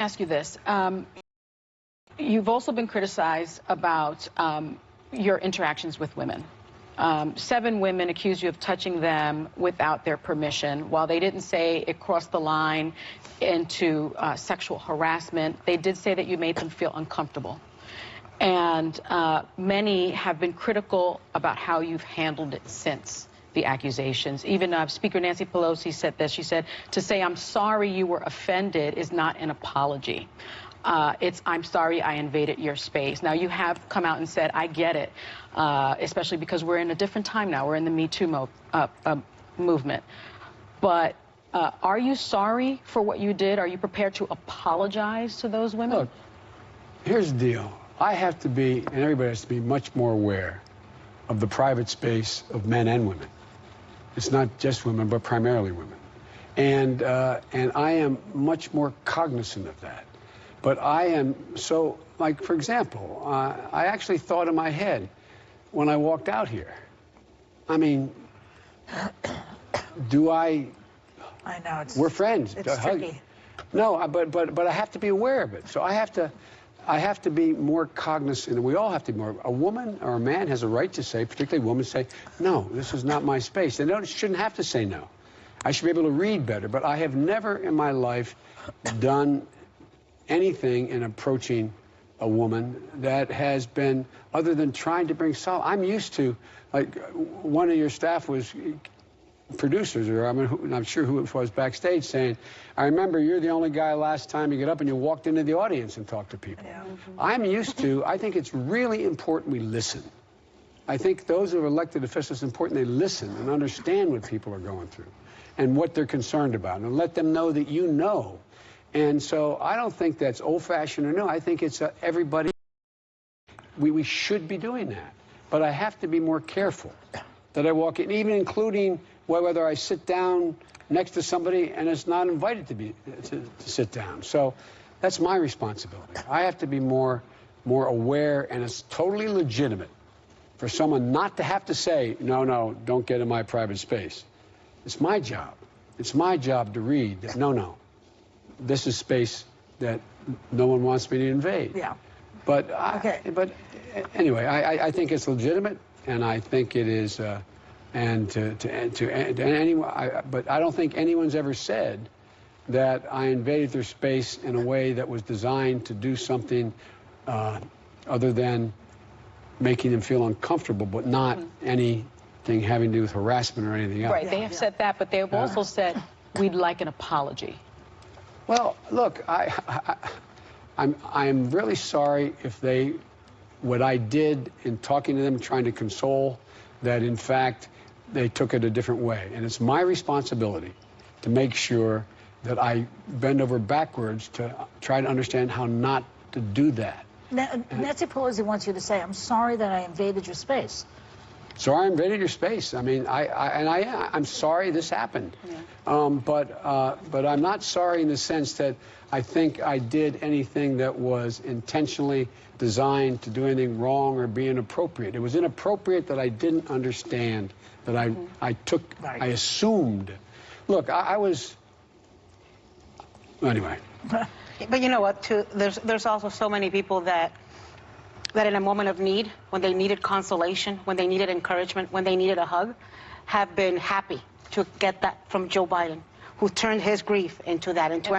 ask you this. You've also been criticized about your interactions with women. 7 women accused you of touching them without their permission. While they didn't say it crossed the line into sexual harassment, they did say that you made them feel uncomfortable. And many have been critical about how you've handled it since the accusations. Even Speaker Nancy Pelosi said this. She said, to say I'm sorry you were offended is not an apology. It's I'm sorry I invaded your space. Now, you have come out and said, I get it, especially because we're in a different time now. We're in the Me Too movement. But are you sorry for what you did? Are you prepared to apologize to those women? Look, here's the deal. I have to be, and everybody has to be, much more aware of the private space of men and women. It's not just women, but primarily women. And I am much more cognizant of that. But I am so, like, for example, I actually thought in my head when I walked out here, I mean, do I know, we're friends. It's tricky. No, but I have to be aware of it. So I have to be more cognizant, and we all have to be more. A woman or a man has a right to say, particularly women, say, no, this is not my space. They shouldn't have to say no. I should be able to read better, but I have never in my life done anything in approaching a woman that has been, other than trying to bring solace. I'm used to, like, one of your staff was producers, or I'm sure who it was backstage, saying, I remember you're the only guy last time you get up and you walked into the audience and talked to people. Yeah. I'm used to, I think it's really important we listen. I think those who are elected officials, it's important they listen and understand what people are going through and what they're concerned about, and let them know that you know. And so I don't think that's old-fashioned or no. I think it's everybody. We should be doing that. But I have to be more careful that I walk in, even including whether I sit down next to somebody and is not invited to sit down. So that's my responsibility. I have to be more aware, and it's totally legitimate for someone not to have to say, no, don't get in my private space. It's my job. It's my job to read that, no, this is space that no one wants me to invade. Yeah. But but anyway, I think it's legitimate, and I think it is, and to anyone. But I don't think anyone's ever said that I invaded their space in a way that was designed to do something other than making them feel uncomfortable, but not anything having to do with harassment or anything else. Right. They have said that, but they have also said we'd like an apology. Well, look, I'm really sorry if what I did in talking to them, trying to console, that in fact they took it a different way. And it's my responsibility to make sure that I bend over backwards to try to understand how not to do that. Nancy Pelosi wants you to say, I'm sorry that I invaded your space. Sorry I invaded your space. I mean, I'm sorry this happened. Yeah. But I'm not sorry in the sense that I think I did anything that was intentionally designed to do anything wrong or be inappropriate. It was inappropriate that I didn't understand, that I assumed. Look, I was, anyway. But you know what, too, there's also so many people that in a moment of need, when they needed consolation, when they needed encouragement, when they needed a hug, have been happy to get that from Joe Biden, who turned his grief into that, into